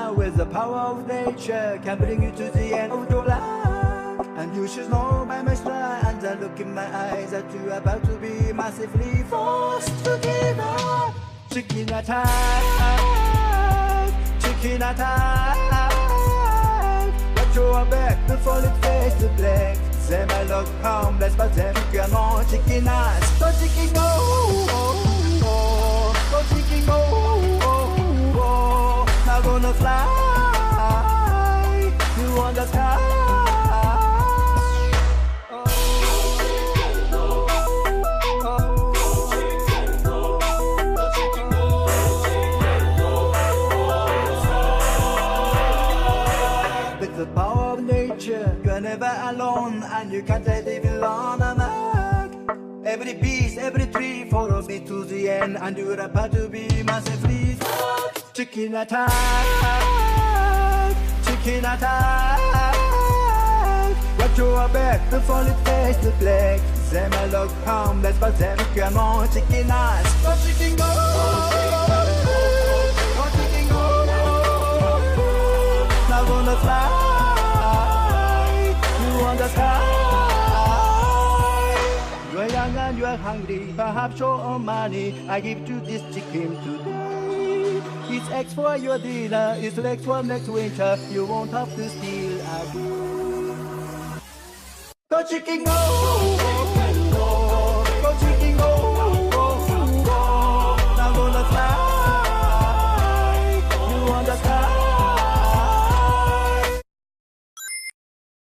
Now with the power of nature can bring you to the end of your life. And you should know by my smile and the look in my eyes that you're about to be massively forced to give up. Chicken attack, chicken attack. But you're back before it fades to black. They may look harmless, but they can all chicken ass. So chicken go, so chicken go. Now gonna fly you on the sky. With the power of nature, you're never alone, and you can't let it alone. Every beast, every tree follows me to the end, and you're about to be massively fucked. Chicken attack, chicken attack. Watch your back before it fades to black. They may look harmless, but they can all chicken ass. Go chicken go, go chicken go. Now gonna fly you on the sky. You're young and you're hungry, perhaps short on money. I give you this chicken today. It's eggs for your dinner, it's legs for next winter. You won't have to steal again. Go chicken go!